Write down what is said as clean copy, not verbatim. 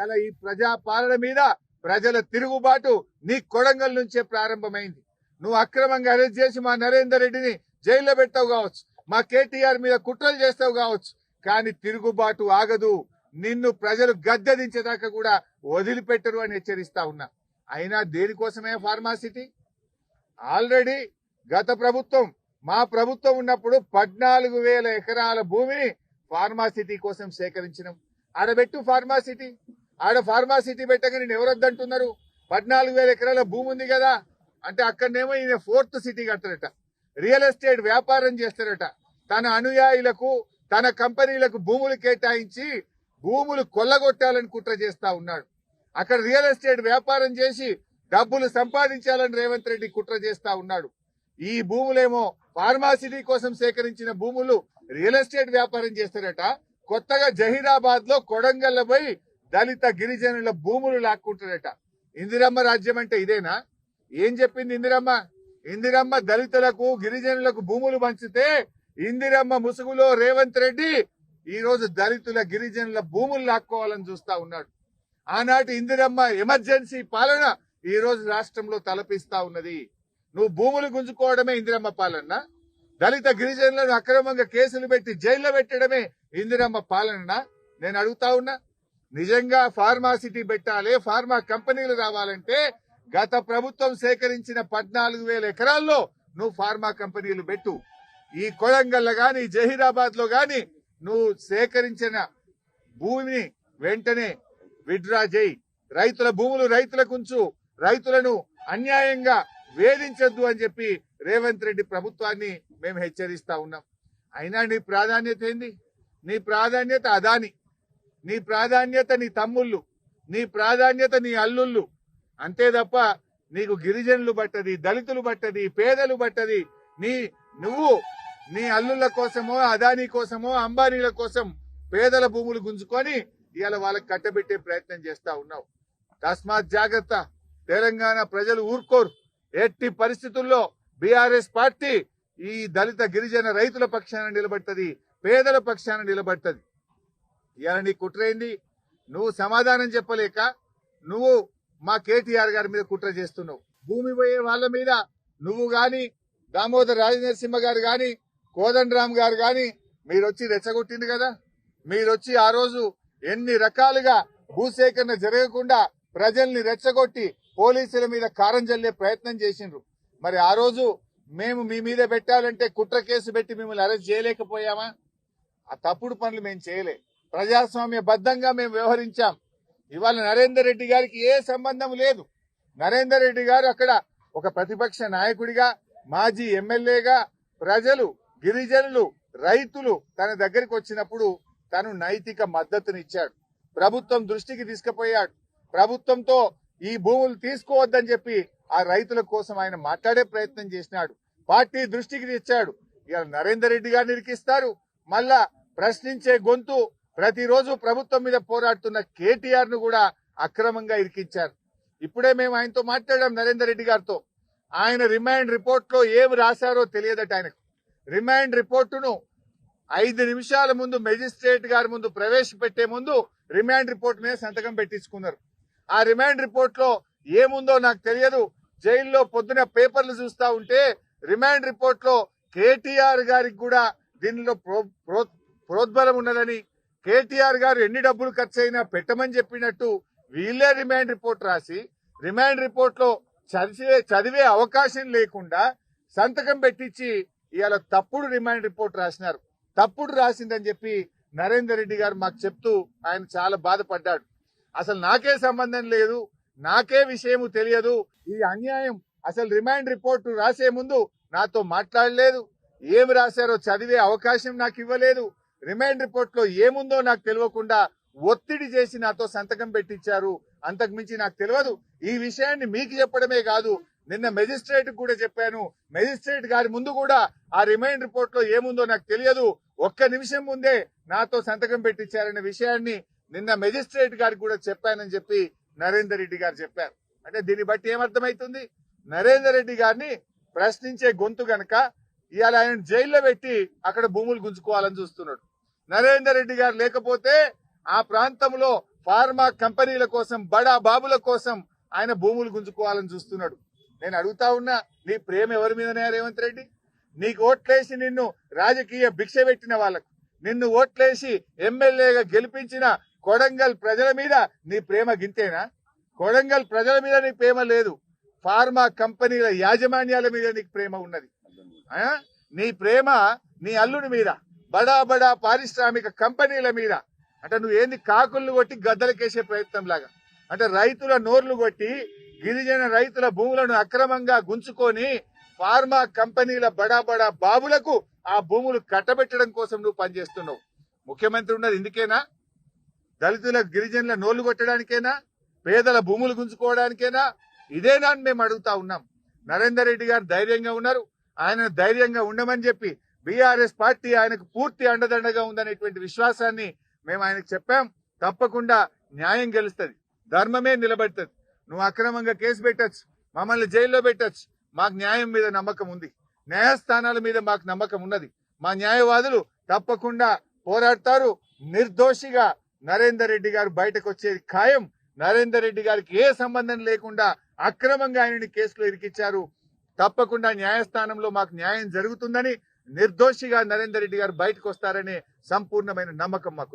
ఇలా ఈ ప్రజా పాలన మీద ప్రజల తిరుగుబాటు నీ కొడంగల్ నుంచే ప్రారంభమైంది. నువ్వు అక్రమంగా అరెస్ట్ చేసి మా నరేందర్ రెడ్డిని జైల్లో పెట్టావు కావచ్చు, మా కేటీఆర్ మీద కుట్రలు చేస్తావు కావచ్చు, కానీ తిరుగుబాటు ఆగదు. నిన్ను ప్రజలు గద్దె దించేదాకా కూడా వదిలిపెట్టరు అని హెచ్చరిస్తా ఉన్నా. అయినా దేనికోసమే ఫార్మాసిటీ? ఆల్రెడీ గత ప్రభుత్వం, మా ప్రభుత్వం ఉన్నప్పుడు 14,000 ఎకరాల భూమిని ఫార్మాసిటీ కోసం సేకరించినాం. ఆడబెట్టు ఫార్మాసిటీ. ఆడ ఫార్మాసిటీ పెట్టగా నేను ఎవరొద్దంటున్నారు? 14,000 ఎకరాల భూమి ఉంది కదా అంటే అక్కడనేమో ఈయన 4th సిటీ కడతారట, రియల్ ఎస్టేట్ వ్యాపారం చేస్తారట, తన అనుయాయులకు తన కంపెనీలకు భూములు కేటాయించి భూములు కొల్లగొట్టాలని కుట్ర చేస్తా ఉన్నాడు. అక్కడ రియల్ ఎస్టేట్ వ్యాపారం చేసి డబ్బులు సంపాదించాలని రేవంత్ రెడ్డి కుట్ర చేస్తా ఉన్నాడు. ఈ భూములేమో ఫార్మాసిటీ కోసం సేకరించిన భూములు రియల్ ఎస్టేట్ వ్యాపారం చేస్తారట. కొత్తగా జహీరాబాద్ లో కొడంగల్ పోయి దళిత గిరిజనుల భూములు లాక్కుంటారట. ఇందిరమ్మ రాజ్యం అంటే ఇదేనా? ఏం చెప్పింది ఇందిరమ్మ? ఇందిరమ్మ దళితులకు గిరిజనులకు భూములు పంచితే ఇందిరమ్మ ముసుగులో రేవంత్ రెడ్డి ఈ రోజు దళితుల గిరిజనుల భూములు లాక్కోవాలని చూస్తా ఉన్నాడు. ఆనాటి ఇందిరమ్మ ఎమర్జెన్సీ పాలన ఈ రోజు రాష్ట్రంలో తలపిస్తా ఉన్నది. నువ్వు భూములు గుంజుకోవడమే ఇందిరమ్మ పాలన? దళిత గిరిజనులను అక్రమంగా కేసులు పెట్టి జైల్లో పెట్టడమే ఇందిరమ్మ పాలన? నేను అడుగుతా ఉన్నా. నిజంగా ఫార్మాసిటీ పెట్టాలి, ఫార్మా కంపెనీలు రావాలంటే గత ప్రభుత్వం సేకరించిన 14,000 ఎకరాల్లో నువ్వు ఫార్మా కంపెనీలు పెట్టు. ఈ కొడంగల్ గాని జహీరాబాద్ లో గాని నువ్వు సేకరించిన భూమిని వెంటనే విత్డ్రా చేయి. రైతుల భూములు రైతులకు ఉంచు. రైతులను అన్యాయంగా వేధించొద్దు అని చెప్పి రేవంత్ రెడ్డి ప్రభుత్వాన్ని మేము హెచ్చరిస్తా ఉన్నాం. అయినా నీ ప్రాధాన్యత ఏంది? నీ ప్రాధాన్యత అదాని, నీ ప్రాధాన్యత నీ తమ్ముళ్ళు, నీ ప్రాధాన్యత నీ అల్లుళ్ళు. అంతే తప్ప నీకు గిరిజనులు బట్టది, దళితులు బట్టది, పేదలు బట్టది. నువ్వు నీ అల్లుళ్ళ కోసమో అదానీ కోసమో అంబానీల కోసం పేదల భూములు గుంజుకొని ఇవాళ వాళ్ళకి కట్టబెట్టే ప్రయత్నం చేస్తా ఉన్నావు. తస్మాత్ జాగ్రత్త. తెలంగాణ ప్రజలు ఊరుకోరు. ఎట్టి పరిస్థితుల్లో బీఆర్ఎస్ పార్టీ ఈ దళిత గిరిజన రైతుల పక్షాన నిలబడుతుంది, పేదల పక్షాన నిలబడుతుంది. ఇవాళ నీ కుట్రేంది? నువ్వు సమాధానం చెప్పలేక నువ్వు మా కేటీఆర్ గారి మీద కుట్ర చేస్తున్నావు. భూమి పోయే వాళ్ళ మీద నువ్వు గాని, దామోదర్ రాజనరసింహ గారు గాని, కోదండరామ్ గారు గాని మీరొచ్చి రెచ్చగొట్టింది కదా. మీరొచ్చి ఆ రోజు ఎన్ని రకాలుగా భూసేకరణ జరగకుండా ప్రజల్ని రెచ్చగొట్టి పోలీసుల మీద కారం జల్లే ప్రయత్నం చేసిండ్రు. మరి ఆ రోజు మేము మీ మీద పెట్టాలంటే కుట్ర కేసు పెట్టి మిమ్మల్ని అరెస్ట్ చేయలేకపోయామా? ఆ తప్పుడు పనులు మేము చేయలే. ప్రజాస్వామ్య బద్దంగా మేము వ్యవహరించాం. ఇవాళ నరేందర్ రెడ్డి గారికి ఏ సంబంధం లేదు. నరేందర్ రెడ్డి గారు అక్కడ ఒక ప్రతిపక్ష నాయకుడిగా, మాజీ ఎమ్మెల్యేగా ప్రజలు, గిరిజనులు, రైతులు తన దగ్గరికి వచ్చినప్పుడు తను నైతిక మద్దతునిచ్చాడు. ప్రభుత్వం దృష్టికి తీసుకుపోయాడు. ప్రభుత్వంతో ఈ భూములు తీసుకోవద్దని చెప్పి ఆ రైతుల కోసం ఆయన మాట్లాడే ప్రయత్నం చేసినాడు. పార్టీ దృష్టికి తెచ్చాడు. ఇక నరేందర్ రెడ్డి గారిని ఇరికిస్తారు. మళ్ళా ప్రశ్నించే గొంతు ప్రతిరోజు ప్రభుత్వం మీద పోరాడుతున్న కేటీఆర్ ను కూడా అక్రమంగా ఇరికించారు. ఇప్పుడే మేము ఆయనతో మాట్లాడాం, నరేందర్ రెడ్డి గారితో. ఆయన రిమాండ్ రిపోర్ట్ లో ఏం రాశారో తెలియదట ఆయనకు. రిమాండ్ రిపోర్టును 5 నిమిషాల ముందు మెజిస్ట్రేట్ గారి ముందు ప్రవేశపెట్టే ముందు రిమాండ్ రిపోర్ట్ మీద సంతకం పెట్టించుకున్నారు. ఆ రిమాండ్ రిపోర్ట్ లో ఏముందో నాకు తెలియదు. జైల్లో పొద్దున పేపర్లు చూస్తా ఉంటే రిమాండ్ రిపోర్ట్ లో కేటీఆర్ గారికి కూడా దీనిలో ప్రోద్బలం ఉన్నదని, కేటీఆర్ గారు ఎన్ని డబ్బులు ఖర్చు అయినా పెట్టమని చెప్పినట్టు వీళ్ళే రిమాండ్ రిపోర్ట్ రాసి, రిమాండ్ రిపోర్ట్ లో చదివే అవకాశం లేకుండా సంతకం పెట్టించి ఇవాళ తప్పుడు రిమాండ్ రిపోర్ట్ రాసినారు. తప్పుడు రాసిందని చెప్పి నరేందర్ రెడ్డి గారు మాకు చెప్తూ ఆయన చాలా బాధపడ్డాడు. అసలు నాకే సంబంధం లేదు, నాకే విషయము తెలియదు, ఈ అన్యాయం అసలు రిమాండ్ రిపోర్టు రాసే ముందు నాతో మాట్లాడలేదు, ఏమి రాశారో చదివే అవకాశం నాకు ఇవ్వలేదు, రిమాండ్ రిపోర్ట్ లో ఏముందో నాకు తెలియకుండా ఒత్తిడి చేసి నాతో సంతకం పెట్టించారు, అంతకుమించి నాకు తెలియదు. ఈ విషయాన్ని మీకు చెప్పడమే కాదు, నిన్న మెజిస్ట్రేట్ కూడా చెప్పాను. మెజిస్ట్రేట్ గారి ముందు కూడా ఆ రిమైండ్ రిపోర్ట్ లో ఏముందో నాకు తెలియదు, ఒక్క నిమిషం ముందే నాతో సంతకం పెట్టించారనే విషయాన్ని నిన్న మెజిస్ట్రేట్ గారికి కూడా చెప్పానని చెప్పి నరేందర్ రెడ్డి గారు చెప్పారు. అంటే దీన్ని బట్టి ఏమర్థమవుతుంది? నరేందర్ రెడ్డి గారిని ప్రశ్నించే గొంతు గనక ఇవాళ ఆయన జైల్లో పెట్టి అక్కడ భూములు గుంజుకోవాలని చూస్తున్నాడు. నరేందర్ రెడ్డి గారు లేకపోతే ఆ ప్రాంతంలో ఫార్మా కంపెనీల కోసం బడా బాబుల కోసం ఆయన భూములు గుంజుకోవాలని చూస్తున్నాడు. నేను అడుగుతా ఉన్నా, నీ ప్రేమ ఎవరి మీదనే రేవంత్ రెడ్డి? నీకు ఓట్లేసి నిన్ను రాజకీయ భిక్ష పెట్టిన వాళ్ళకు, నిన్ను ఓట్లేసి ఎమ్మెల్యేగా గెలిపించిన కొడంగల్ ప్రజల మీద నీ ప్రేమ గింతేనా? కొడంగల్ ప్రజల మీద నీ ప్రేమ లేదు, ఫార్మా కంపెనీల యాజమాన్యాల మీద నీకు ప్రేమ ఉన్నది. నీ ప్రేమ నీ అల్లుని మీద, బడా బడా పారిశ్రామిక కంపెనీల మీద. అంటే నువ్వు ఏంది కాకులను కొట్టి గద్దలకేసే ప్రయత్నం లాగా, అంటే రైతుల నోర్లు కొట్టి గిరిజన రైతుల భూములను అక్రమంగా గుంచుకొని ఫార్మా కంపెనీల బడా బడా బాబులకు ఆ భూములు కట్టబెట్టడం కోసం నువ్వు పనిచేస్తున్నావు. ముఖ్యమంత్రి ఉన్నది ఇందుకేనా? దళితుల గిరిజనుల నోళ్లు కొట్టడానికేనా? పేదల భూములు గుంజుకోవడానికేనా? ఇదేనా అని మేము అడుగుతా ఉన్నాం. నరేందర్ రెడ్డి గారు ధైర్యంగా ఉన్నారు, ఆయన ధైర్యంగా ఉండమని చెప్పి బీఆర్ఎస్ పార్టీ ఆయనకు పూర్తి అండదండగా ఉందనేటువంటి విశ్వాసాన్ని మేము ఆయనకు చెప్పాం. తప్పకుండా న్యాయం గెలుస్తుంది, ధర్మమే నిలబడుతుంది. నువ్వు అక్రమంగా కేసు పెట్టచ్చు, మమ్మల్ని జైల్లో పెట్టచ్చు, మాకు న్యాయం మీద నమ్మకం ఉంది, న్యాయస్థానాల మీద మాకు నమ్మకం ఉన్నది. మా న్యాయవాదులు తప్పకుండా పోరాడతారు. నిర్దోషిగా నరేందర్ రెడ్డి గారు బయటకు వచ్చేది ఖాయం. నరేందర్ రెడ్డి గారికి ఏ సంబంధం లేకుండా అక్రమంగా ఆయనని కేసులో ఇరికిచ్చారు. తప్పకుండా న్యాయస్థానంలో మాకు న్యాయం జరుగుతుందని, నిర్దోషిగా నరేందర్ రెడ్డి గారు బయటకు వస్తారనే సంపూర్ణమైన నమ్మకం మాకు.